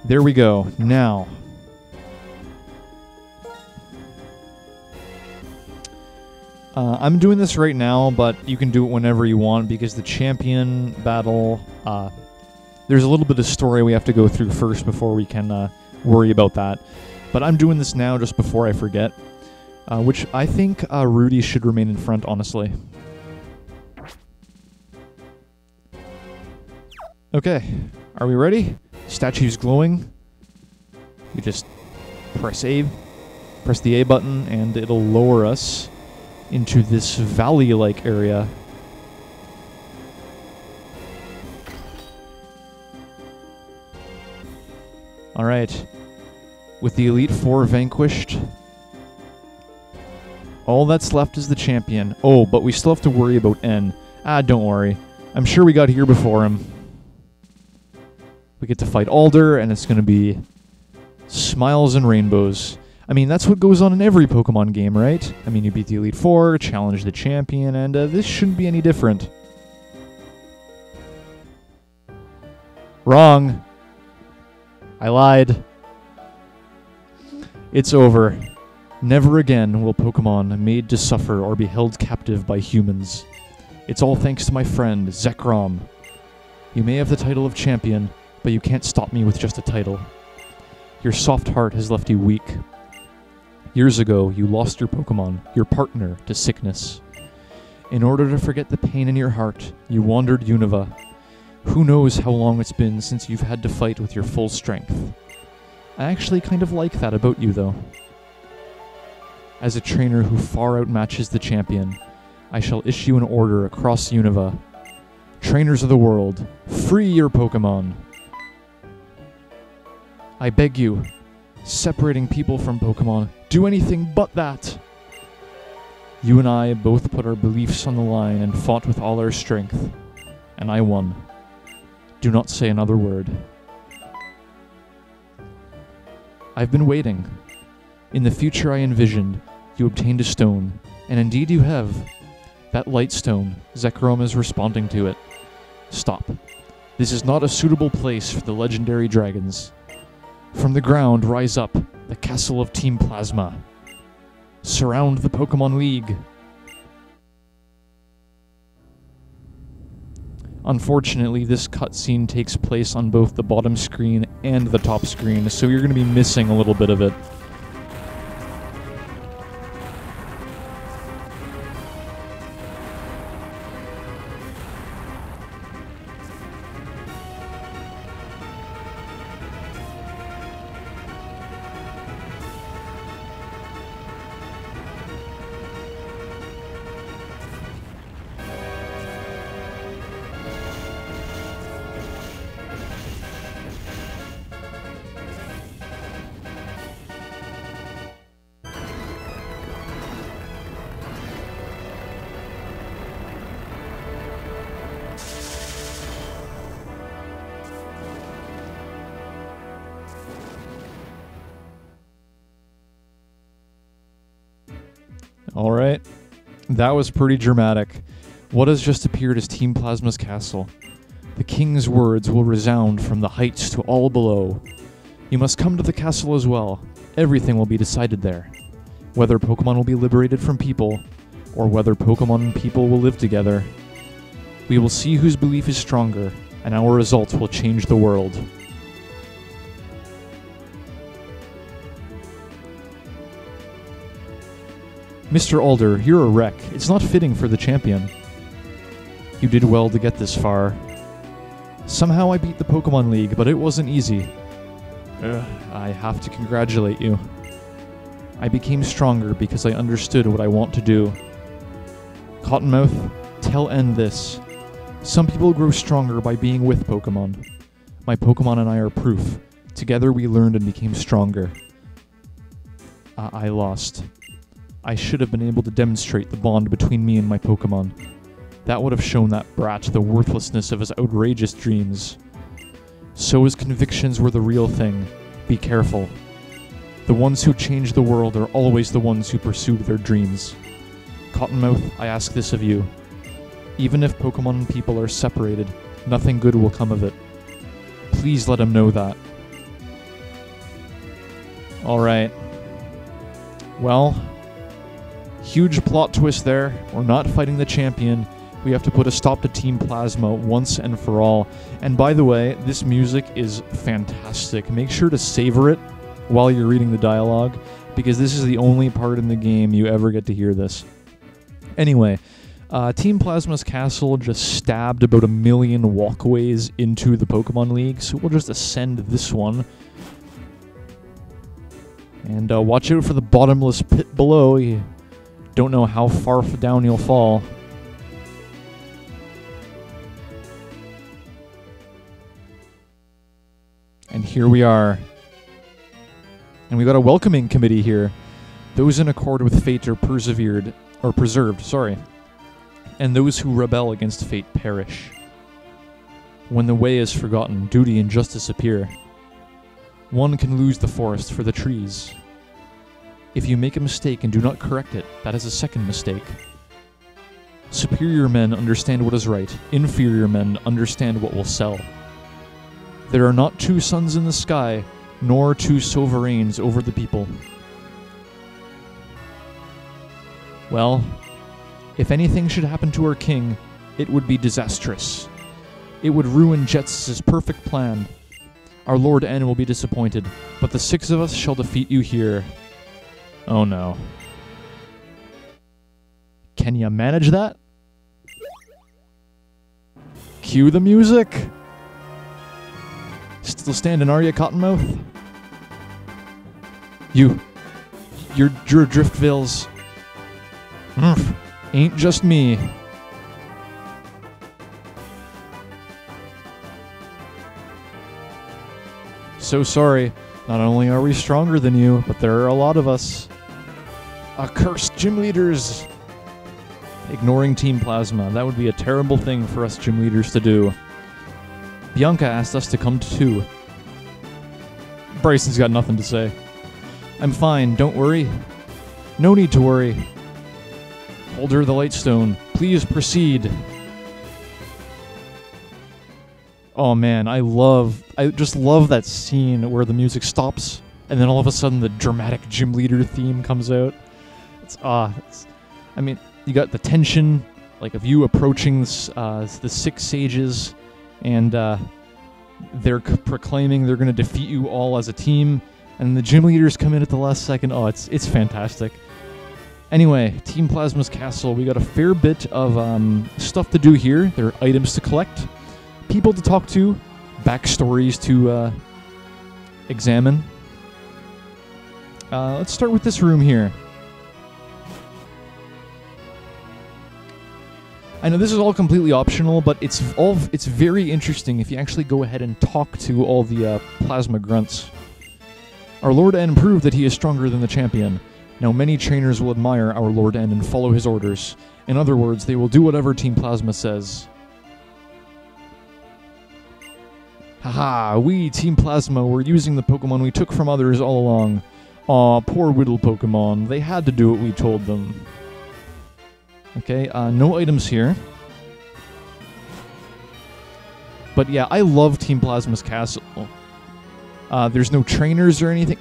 There we go. Now. I'm doing this right now, but you can do it whenever you want because the champion battle, there's a little bit of story we have to go through first before we can worry about that. But I'm doing this now just before I forget, which I think Rudy should remain in front, honestly. Okay, are we ready? Statue's glowing. We just press the A button, and it'll lower us into this valley-like area. Alright. With the Elite Four vanquished, all that's left is the champion. Oh, but we still have to worry about N. Don't worry. I'm sure we got here before him. We get to fight Alder, and it's going to be smiles and rainbows. I mean, that's what goes on in every Pokemon game, right? I mean, you beat the Elite Four, challenge the champion, and this shouldn't be any different. Wrong. I lied. It's over. Never again will Pokemon made to suffer or be held captive by humans. It's all thanks to my friend, Zekrom. You may have the title of champion, but you can't stop me with just a title. Your soft heart has left you weak. Years ago, you lost your Pokemon, your partner, to sickness. In order to forget the pain in your heart, you wandered Unova. Who knows how long it's been since you've had to fight with your full strength. I actually kind of like that about you, though. As a trainer who far outmatches the champion, I shall issue an order across Unova. Trainers of the world, free your Pokemon! I beg you, separating people from Pokemon, do anything but that! You and I both put our beliefs on the line and fought with all our strength, and I won. Do not say another word. I've been waiting. In the future I envisioned, you obtained a stone, and indeed you have. That light stone, Zekrom is responding to it. Stop. This is not a suitable place for the legendary dragons. From the ground rise up, the castle of Team Plasma. Surround the Pokemon League. Unfortunately, this cutscene takes place on both the bottom screen and the top screen, so you're going to be missing a little bit of it. Alright, that was pretty dramatic. What has just appeared is Team Plasma's castle. The king's words will resound from the heights to all below. You must come to the castle as well. Everything will be decided there. Whether Pokemon will be liberated from people, or whether Pokemon and people will live together. We will see whose belief is stronger, and our results will change the world. Mr. Alder, you're a wreck. It's not fitting for the champion. You did well to get this far. Somehow I beat the Pokemon League, but it wasn't easy. I have to congratulate you. I became stronger because I understood what I want to do. Cottonmouth, tell N this. Some people grow stronger by being with Pokemon. My Pokemon and I are proof. Together we learned and became stronger. I lost. I should have been able to demonstrate the bond between me and my Pokemon. That would have shown that brat the worthlessness of his outrageous dreams. So his convictions were the real thing. Be careful. The ones who change the world are always the ones who pursue their dreams. Cottonmouth, I ask this of you. Even if Pokemon and people are separated, nothing good will come of it. Please let him know that. Alright. Well, huge plot twist there. We're not fighting the champion. We have to put a stop to Team Plasma once and for all. And by the way, this music is fantastic. Make sure to savor it while you're reading the dialogue, because this is the only part in the game you ever get to hear this. Anyway, Team Plasma's castle just stabbed about 1 million walkways into the Pokemon League, so we'll just ascend this one. And watch out for the bottomless pit below. You don't know how far down you'll fall. And here we are. And we got a welcoming committee here. Those in accord with fate are preserved, sorry. And those who rebel against fate perish. When the way is forgotten, duty and justice appear. One can lose the forest for the trees. If you make a mistake and do not correct it, that is a second mistake. Superior men understand what is right. Inferior men understand what will sell. There are not two suns in the sky, nor two sovereigns over the people. Well, if anything should happen to our king, it would be disastrous. It would ruin Jets' perfect plan. Our Lord N will be disappointed, but the 6 of us shall defeat you here. Oh no. Can you manage that? Cue the music! Still standing, are you, Cottonmouth? Your Driftvilles ain't just me. So sorry. Not only are we stronger than you, but there are a lot of us. Accursed gym leaders! Ignoring Team Plasma. That would be a terrible thing for us gym leaders to do. Bianca asked us to come too. Bryson's got nothing to say. I'm fine, don't worry. No need to worry. Holder of the Lightstone, please proceed. Oh man, I just love that scene where the music stops and then all of a sudden the dramatic gym leader theme comes out. I mean, you got the tension, like of you approaching the 6 sages, and they're proclaiming they're going to defeat you all as a team, and the gym leaders come in at the last second. Oh, it's fantastic. Anyway, Team Plasma's castle, we got a fair bit of stuff to do here. There are items to collect, people to talk to, backstories to examine. Let's start with this room here. I know this is all completely optional, but it's very interesting if you actually go ahead and talk to all the plasma grunts. Our Lord N proved that he is stronger than the champion. Now many trainers will admire our Lord N and follow his orders. In other words, they will do whatever Team Plasma says. Haha, we, Team Plasma, were using the Pokemon we took from others all along. Aw, poor Whittle Pokemon. They had to do what we told them. Okay, no items here. But yeah, I love Team Plasma's castle. There's no trainers or anything.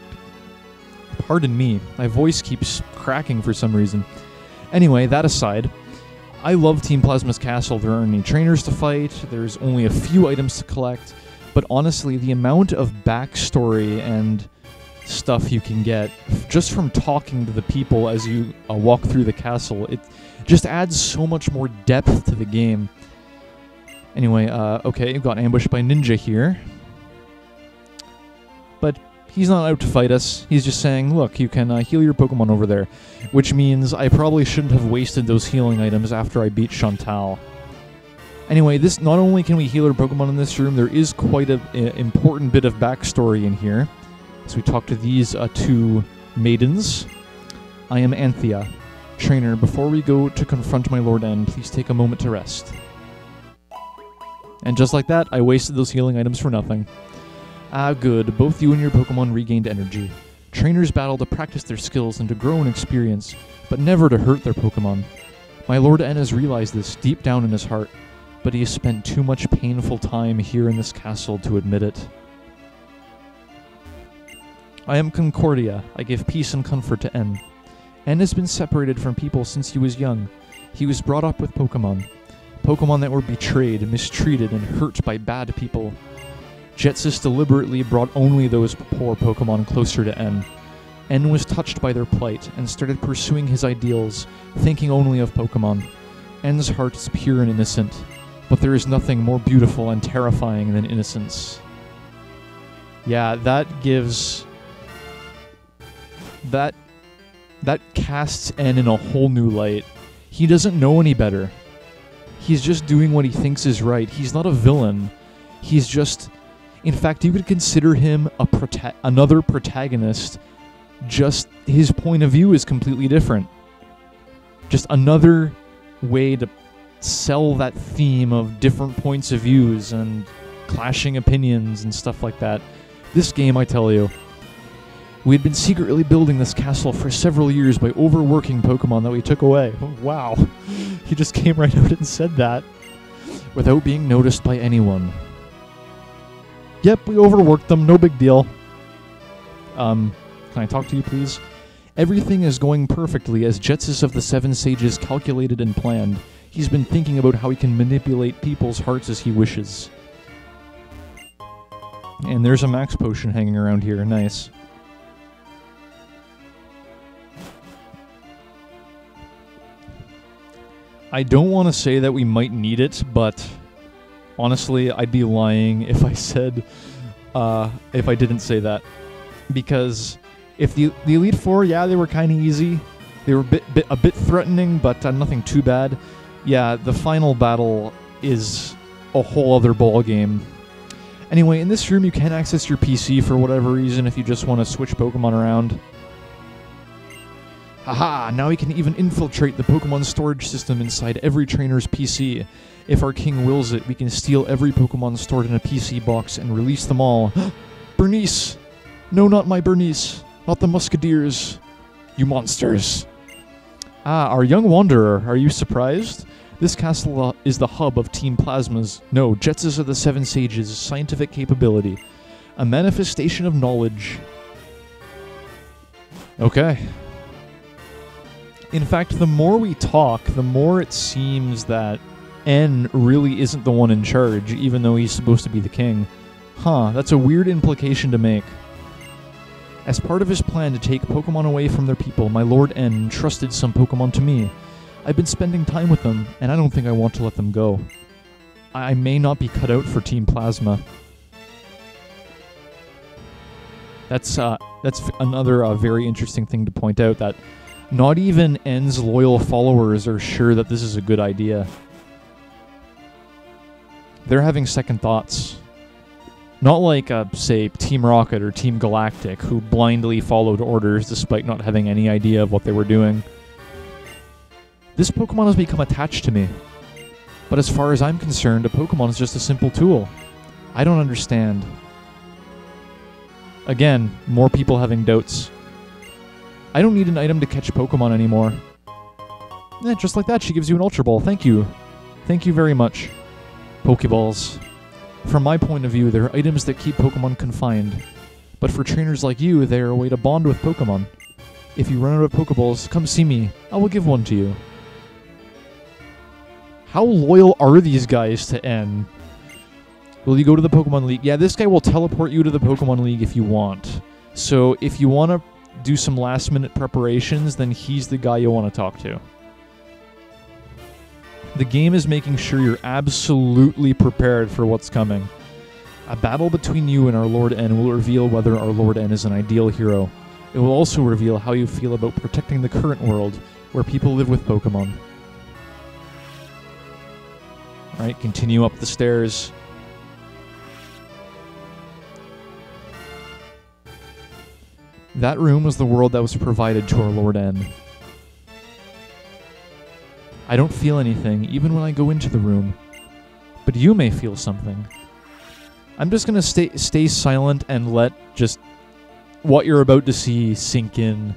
Pardon me, my voice keeps cracking for some reason. Anyway, that aside, I love Team Plasma's castle. There aren't any trainers to fight, there's only a few items to collect, but honestly, the amount of backstory and stuff you can get just from talking to the people as you walk through the castle, it just adds so much more depth to the game. Anyway, okay, you've got ambushed by Ninja here. But he's not out to fight us. He's just saying, look, you can heal your Pokemon over there. Which means I probably shouldn't have wasted those healing items after I beat Chantal. Anyway, this not only can we heal our Pokemon in this room, there is quite an important bit of backstory in here. So we talk to these 2 maidens. I am Anthea. Trainer, before we go to confront my Lord N, please take a moment to rest. And just like that, I wasted those healing items for nothing. Ah, good. Both you and your Pokemon regained energy. Trainers battle to practice their skills and to grow in experience, but never to hurt their Pokemon. My Lord N has realized this deep down in his heart, but he has spent too much painful time here in this castle to admit it. I am Concordia. I give peace and comfort to N. N has been separated from people since he was young. He was brought up with Pokémon. Pokémon that were betrayed, mistreated, and hurt by bad people. Jetsis deliberately brought only those poor Pokémon closer to N. N was touched by their plight and started pursuing his ideals, thinking only of Pokémon. N's heart is pure and innocent, but there is nothing more beautiful and terrifying than innocence. Yeah, that gives... That casts N in a whole new light. He doesn't know any better. He's just doing what he thinks is right. He's not a villain. He's just... In fact, you could consider him another protagonist. Just his point of view is completely different. Just another way to sell that theme of different points of views and clashing opinions and stuff like that. This game, I tell you, we had been secretly building this castle for several years by overworking Pokémon that we took away. Oh, wow. He just came right out and said that without being noticed by anyone. Yep, we overworked them, no big deal. Can I talk to you, please? Everything is going perfectly as Jetsis of the Seven Sages calculated and planned. He's been thinking about how he can manipulate people's hearts as he wishes. And there's a max potion hanging around here, nice. I don't want to say that we might need it, but honestly, I'd be lying if I said, if I didn't say that. Because if the Elite Four, yeah, they were kind of easy. They were a bit threatening, but nothing too bad. Yeah, the final battle is a whole other ball game. Anyway, in this room you can access your PC for whatever reason if you just want to switch Pokemon around. Haha, now we can even infiltrate the Pokemon storage system inside every trainer's PC. If our king wills it, we can steal every Pokemon stored in a PC box and release them all. Bernice! No, not my Bernice. Not the Musketeers. You monsters. Ah, our young wanderer. Are you surprised? This castle is the hub of Team Plasma's, no, Jetsis of the Seven Sages' scientific capability. A manifestation of knowledge. Okay. In fact, the more we talk, the more it seems that N really isn't the one in charge, even though he's supposed to be the king. Huh, that's a weird implication to make. As part of his plan to take Pokemon away from their people, my Lord N entrusted some Pokemon to me. I've been spending time with them, and I don't think I want to let them go. I may not be cut out for Team Plasma. That's another very interesting thing to point out, that not even N's loyal followers are sure that this is a good idea. They're having second thoughts. Not like, say, Team Rocket or Team Galactic, who blindly followed orders despite not having any idea of what they were doing. This Pokemon has become attached to me. But as far as I'm concerned, a Pokemon is just a simple tool. I don't understand. Again, more people having doubts. I don't need an item to catch Pokemon anymore. Just like that, she gives you an Ultra Ball. Thank you. Thank you very much. Pokeballs. From my point of view, they're items that keep Pokemon confined. But for trainers like you, they are a way to bond with Pokemon. If you run out of Pokeballs, come see me. I will give one to you. How loyal are these guys to N? Will you go to the Pokemon League? Yeah, this guy will teleport you to the Pokemon League if you want. So if you want to do some last-minute preparations, then he's the guy you want to talk to. The game is making sure you're absolutely prepared for what's coming. A battle between you and our Lord N will reveal whether our Lord N is an ideal hero. It will also reveal how you feel about protecting the current world, where people live with Pokemon. Alright, continue up the stairs. That room was the world that was provided to our Lord N. I don't feel anything, even when I go into the room. But you may feel something. I'm just gonna stay silent and let just what you're about to see sink in.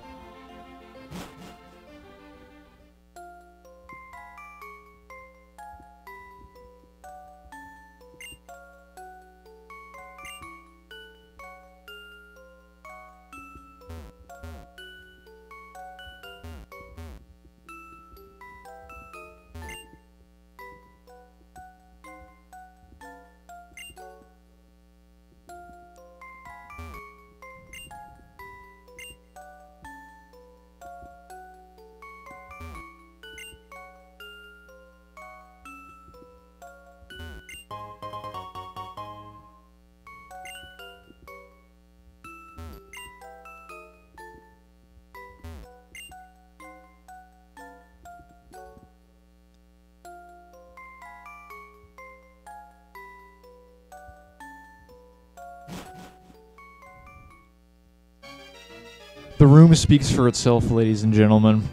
The room speaks for itself, ladies and gentlemen.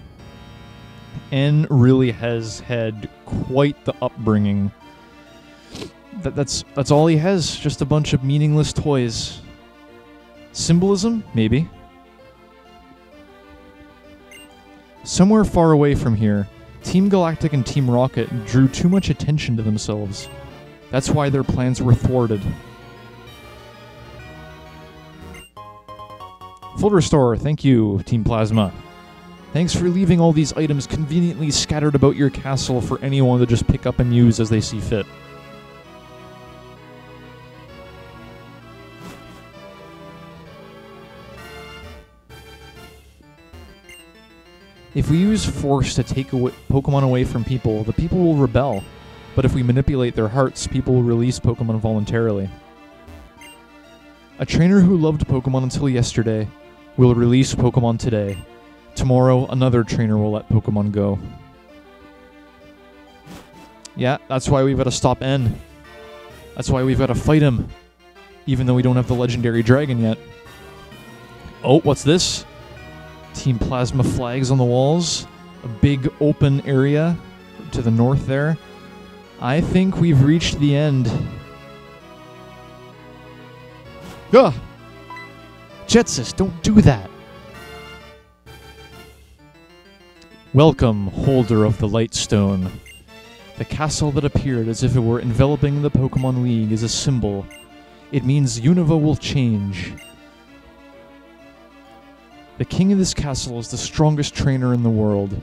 N really has had quite the upbringing. That's all he has, just a bunch of meaningless toys. Symbolism? Maybe. Somewhere far away from here, Team Galactic and Team Rocket drew too much attention to themselves. That's why their plans were thwarted. Full restore, thank you, Team Plasma. Thanks for leaving all these items conveniently scattered about your castle for anyone to just pick up and use as they see fit. If we use force to take Pokemon away from people, the people will rebel. But if we manipulate their hearts, people will release Pokemon voluntarily. A trainer who loved Pokemon until yesterday will release Pokemon today. Tomorrow, another trainer will let Pokemon go. Yeah, that's why we've got to stop N. That's why we've got to fight him. Even though we don't have the legendary dragon yet. Oh, what's this? Team Plasma flags on the walls. A big open area to the north there. I think we've reached the end. Ugh! Jetsis, don't do that! Welcome, holder of the Lightstone. The castle that appeared as if it were enveloping the Pokemon League is a symbol. It means Unova will change. The king of this castle is the strongest trainer in the world.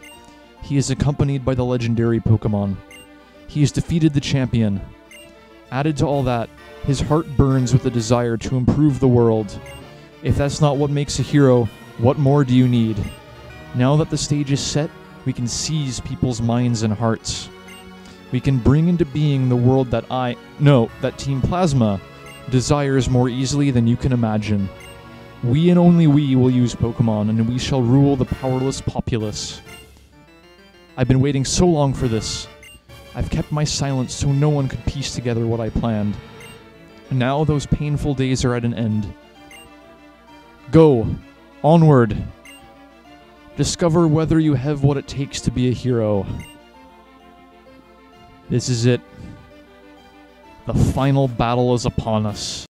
He is accompanied by the legendary Pokemon. He has defeated the champion. Added to all that, his heart burns with the desire to improve the world. If that's not what makes a hero, what more do you need? Now that the stage is set, we can seize people's minds and hearts. We can bring into being the world that that Team Plasma desires more easily than you can imagine. We and only we will use Pokemon, and we shall rule the powerless populace. I've been waiting so long for this. I've kept my silence so no one could piece together what I planned. And now those painful days are at an end. Go. Onward. Discover whether you have what it takes to be a hero. This is it. The final battle is upon us.